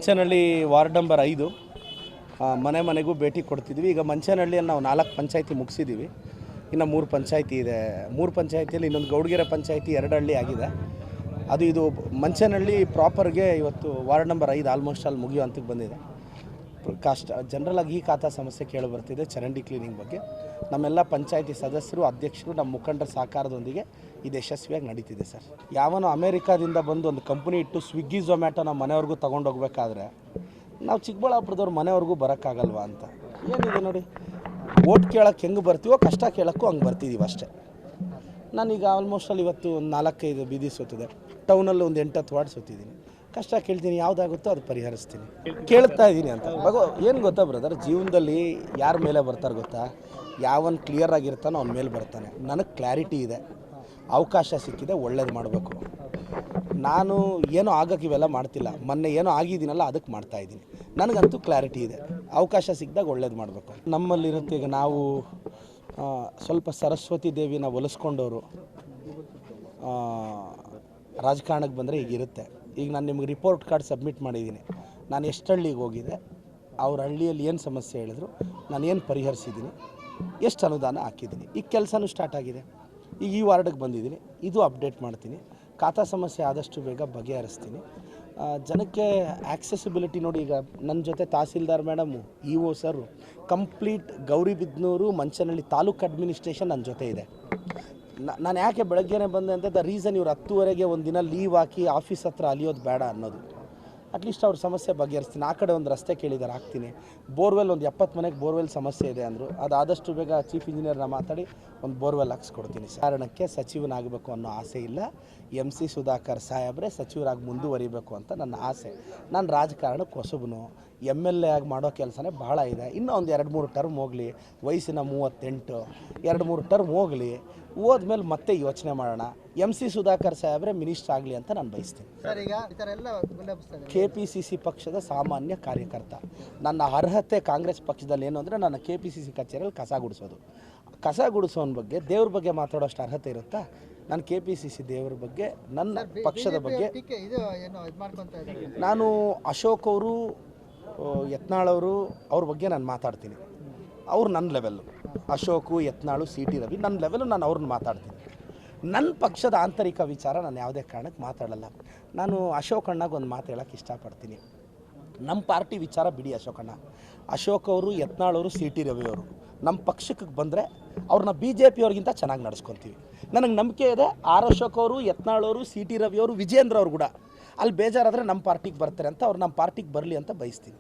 Manchanahalli ward number 5 ಮನೆ ಮನೆಗೂ ಭೇಟಿ ಕೊಡ್ತಿದ್ವಿ. ಈಗ ಮಂಚನಹಳ್ಳಿಯಲ್ಲಿ ನಾವು 4 ಪಂಚಾಯತಿ ಮುಗಿಸಿದ್ದೀವಿ. ಇನ್ನು 3 ಪಂಚಾಯತಿ ಇದೆ. 3 ಪಂಚಾಯತಿಯಲ್ಲಿ ಇನ್ನೊಂದು ಗೌಡಗೆರೆ ಪಂಚಾಯತಿ 2 ಹಳ್ಳಿ ಆಗಿದೆ. ಇದು ಮಂಚನಹಳ್ಳಿ ಪ್ರಾಪರ್ಗೆ ಇವತ್ತು ವಾರ್ಡ್ ನಂಬರ್ 5 ಆಲ್ಮೋಸ್ಟ್ ಅಲ್ಲಿ ಮುಗಿಯೋ ಹಂತಕ್ಕೆ ಬಂದಿದೆ. ಜನರಲಾಗಿ ಈ ಖಾತಾ ಸಮಸ್ಯೆ ಕೇಳಿ ಬರ್ತಿದೆ. ಚರಂಡಿ ಕ್ಲೀನಿಂಗ್ ಬಗ್ಗೆ ನಮ್ಮೆಲ್ಲ ಪಂಚಾಯತಿ ಸದಸ್ಯರು, ಅಧ್ಯಕ್ಷರು, ನಮ್ಮ ಮುಖಂಡರ ಸಹಕಾರದೊಂದಿಗೆ ಇದು ಯಶಸ್ವಿಯಾಗಿ ನಡೀತಿದೆ ಸರ್. ಯಾವನೋ ಅಮೇರಿಕಾದಿಂದ ಬಂದು ಒಂದು ಕಂಪ್ನಿ ಇಟ್ಟು ಸ್ವಿಗ್ಗಿ ಝೊಮ್ಯಾಟೊ ನಮ್ಮ ಮನೆಯವ್ರಿಗೂ ತೊಗೊಂಡೋಗ್ಬೇಕಾದ್ರೆ ನಾವು ಚಿಕ್ಕಬಳ್ಳಾಪುರದವ್ರು ಮನೆಯವ್ರಿಗೂ ಬರೋಕ್ಕಾಗಲ್ವಾ ಅಂತ ಏನಿದೆ ನೋಡಿ. ಓಟ್ ಕೇಳೋಕ್ಕೆ ಹೆಂಗೆ ಬರ್ತೀವೋ ಕಷ್ಟ ಕೇಳೋಕ್ಕೂ ಹಂಗೆ ಬರ್ತಿದ್ದೀವಿ ಅಷ್ಟೇ. ನಾನೀಗ ಆಲ್ಮೋಸ್ಟ್ ಅಲ್ಲಿ ಇವತ್ತು ಒಂದು 4-5 ಬೀದಿ ಸುತ್ತಿದೆ. ಟೌನಲ್ಲಿ ಒಂದು 8-10 ವಾರ್ಡ್ ಸುತ್ತಿದ್ದೀನಿ. ಕಷ್ಟ ಕೇಳ್ತೀನಿ, ಯಾವುದಾಗುತ್ತೋ ಅದು ಪರಿಹರಿಸ್ತೀನಿ. ಕೇಳ್ತಾ ಇದ್ದೀನಿ ಅಂತ ಏನು ಗೊತ್ತಾ ಬ್ರದರ್, ಜೀವನದಲ್ಲಿ ಯಾರ ಮೇಲೆ ಬರ್ತಾರೆ ಗೊತ್ತಾ? ಯಾವನ್ ಕ್ಲಿಯರ್ ಆಗಿರ್ತಾನೋ ಅವನ ಮೇಲೆ ಬರ್ತಾನೆ. ನನಗೆ ಕ್ಲಾರಿಟಿ ಇದೆ, ಅವಕಾಶ ಸಿಕ್ಕಿದೆ, ಒಳ್ಳೇದು ಮಾಡಬೇಕು. ನಾನು ಏನೋ ಆಗೋಕ್ಕೆ ಇವೆಲ್ಲ ಮಾಡ್ತಿಲ್ಲ. ಮೊನ್ನೆ ಏನೋ ಆಗಿದ್ದೀನಲ್ಲ ಅದಕ್ಕೆ ಮಾಡ್ತಾಯಿದ್ದೀನಿ. ನನಗಂತೂ ಕ್ಲಾರಿಟಿ ಇದೆ, ಅವಕಾಶ ಸಿಕ್ಕಿದಾಗ ಒಳ್ಳೇದು ಮಾಡಬೇಕು. ನಮ್ಮಲ್ಲಿರುತ್ತೆ. ಈಗ ನಾವು ಸ್ವಲ್ಪ ಸರಸ್ವತಿ ದೇವಿನ ಒಲಿಸ್ಕೊಂಡವರು ರಾಜಕಾರಣಕ್ಕೆ ಬಂದರೆ ಈಗಿರುತ್ತೆ. ಈಗ ನಾನು ನಿಮಗೆ ರಿಪೋರ್ಟ್ ಕಾರ್ಡ್ ಸಬ್ಮಿಟ್ ಮಾಡಿದ್ದೀನಿ. ನಾನು ಎಷ್ಟು ಹಳ್ಳಿಗೆ ಹೋಗಿದೆ, ಅವ್ರ ಹಳ್ಳಿಯಲ್ಲಿ ಏನು ಸಮಸ್ಯೆ ಹೇಳಿದ್ರು, ನಾನು ಏನು ಪರಿಹರಿಸಿದ್ದೀನಿ, ಎಷ್ಟು ಅನುದಾನ ಹಾಕಿದ್ದೀನಿ. ಈಗ ಕೆಲಸನೂ ಸ್ಟಾರ್ಟ್ ಆಗಿದೆ. ಈಗ ಈ ವಾರ್ಡಿಗೆ ಬಂದಿದ್ದೀನಿ, ಇದು ಅಪ್ಡೇಟ್ ಮಾಡ್ತೀನಿ. ಖಾತಾ ಸಮಸ್ಯೆ ಆದಷ್ಟು ಬೇಗ ಬಗೆಹರಿಸ್ತೀನಿ. ಜನಕ್ಕೆ ಆಕ್ಸೆಸಿಬಿಲಿಟಿ ನೋಡಿ. ಈಗ ನನ್ನ ಜೊತೆ ತಹಸೀಲ್ದಾರ್ ಮೇಡಮು, ಇ.ಒ ಸರು, ಕಂಪ್ಲೀಟ್ ಗೌರಿಬಿದನೂರು ಮಂಚನಹಳ್ಳಿ ತಾಲೂಕು ಅಡ್ಮಿನಿಸ್ಟ್ರೇಷನ್ ನನ್ನ ಜೊತೆ ಇದೆ. ನಾನು ಯಾಕೆ ಬೆಳಗ್ಗೆನೇ ಬಂದೆ ಅಂತ ದ ರೀಸನ್, ಇವ್ರು 10:30ಗೆ ಒಂದು ದಿನ ಲೀವ್ ಹಾಕಿ ಆಫೀಸ್ ಹತ್ರ ಅಲಿಯೋದು ಬೇಡ ಅನ್ನೋದು. ಅಟ್ಲೀಸ್ಟ್ ಅವ್ರ ಸಮಸ್ಯೆ ಬಗೆಹರಿಸ್ತೀನಿ. ಆ ಕಡೆ ಒಂದು ರಸ್ತೆ ಕೇಳಿದ್ದಾರೆ, ಹಾಕ್ತೀನಿ. ಬೋರ್ವೆಲ್ ಒಂದು 70 ಮನೆಗೆ ಬೋರ್ವೆಲ್ ಸಮಸ್ಯೆ ಇದೆ ಅಂದರು. ಅದು ಆದಷ್ಟು ಬೇಗ ಚೀಫ್ ಇಂಜಿನಿಯರ್ನ ಮಾತಾಡಿ ಒಂದು ಬೋರ್ವೆಲ್ ಹಾಕ್ಸ್ಕೊಡ್ತೀನಿ. ಕಾರಣಕ್ಕೆ ಸಚಿವನಾಗಬೇಕು ಅನ್ನೋ ಆಸೆ ಇಲ್ಲ. MC ಸುಧಾಕರ್ ಸಾಹೇಬ್ರೆ ಸಚಿವರಾಗಿ ಮುಂದುವರಿಬೇಕು ಅಂತ ನನ್ನ ಆಸೆ. ನಾನು ರಾಜಕಾರಣಕ್ಕೆ ಹೊಸಬನು. MLA ಆಗಿ ಮಾಡೋ ಕೆಲಸನೇ ಭಾಳ ಇದೆ. ಇನ್ನೂ ಒಂದು 2-3 ಟರ್ಮ್ ಹೋಗಲಿ, ವಯಸ್ಸಿನ 38, 2-3 ಟರ್ಮ್ ಹೋಗಲಿ, ಹೋದ್ಮೇಲೆ ಮತ್ತೆ ಯೋಚನೆ ಮಾಡೋಣ. MC ಸುಧಾಕರ್ ಸಾಹೇಬ್ರೆ ಮಿನಿಸ್ಟರ್ ಆಗಲಿ ಅಂತ ನಾನು ಬಯಸ್ತೀನಿ. KPCC ಪಕ್ಷದ ಸಾಮಾನ್ಯ ಕಾರ್ಯಕರ್ತ. ನನ್ನ ಅರ್ಹತೆ ಕಾಂಗ್ರೆಸ್ ಪಕ್ಷದಲ್ಲಿ ಏನು ಅಂದರೆ, ನನ್ನ KPCC ಕಚೇರಿಯಲ್ಲಿ ಕಸ ಗುಡಿಸೋದು. ಕಸ ಗುಡಿಸೋನ ಬಗ್ಗೆ, ದೇವ್ರ ಬಗ್ಗೆ ಮಾತಾಡೋಷ್ಟು ಅರ್ಹತೆ ಇರುತ್ತಾ? ನಾನು KPCC ದೇವ್ರ ಬಗ್ಗೆ, ನನ್ನ ಪಕ್ಷದ ಬಗ್ಗೆ ನಾನು ಅಶೋಕ್ ಅವರು, ಯತ್ನಾಳ್ ಅವರು, ಅವ್ರ ಬಗ್ಗೆ ನಾನು ಮಾತಾಡ್ತೀನಿ. ಅವ್ರು ನನ್ನ ಲೆವೆಲ್ಲು. ಅಶೋಕು, ಯತ್ನಾಳು, CT ರವಿ ನನ್ನ ಲೆವೆಲು. ನಾನು ಅವ್ರನ್ನ ಮಾತಾಡ್ತೀನಿ. ನನ್ನ ಪಕ್ಷದ ಆಂತರಿಕ ವಿಚಾರ ನಾನು ಯಾವುದೇ ಕಾರಣಕ್ಕೆ ಮಾತಾಡಲ್ಲ. ನಾನು ಅಶೋಕ್ ಅಣ್ಣಗೆ ಒಂದು ಮಾತು ಹೇಳೋಕ್ಕೆ ಇಷ್ಟಪಡ್ತೀನಿ. ನಮ್ಮ ಪಾರ್ಟಿ ವಿಚಾರ ಬಿಡಿ ಅಶೋಕಣ್ಣ. ಅಶೋಕ್ ಅವರು, ಯತ್ನಾಳ್ ಅವರು, CT ರವಿ ಅವರು ನಮ್ಮ ಪಕ್ಷಕ್ಕೆ ಬಂದರೆ ಅವ್ರನ್ನ BJP ಅವ್ರಿಗಿಂತ ಚೆನ್ನಾಗಿ ನಡೆಸ್ಕೊತೀವಿ. ನನಗೆ ನಂಬಿಕೆ ಇದೆ. ಅಶೋಕ್ ಅವರು, ಯತ್ನಾಳ್ ಅವರು, CT ರವಿ ಅವರು, ವಿಜೇಂದ್ರ ಅವರು ಕೂಡ ಅಲ್ಲಿ ಬೇಜಾರಾದರೆ ನಮ್ಮ ಪಾರ್ಟಿಗೆ ಬರ್ತಾರೆ ಅಂತ, ಅವ್ರು ನಮ್ಮ ಪಾರ್ಟಿಗೆ ಬರಲಿ ಅಂತ ಬಯಸ್ತೀನಿ.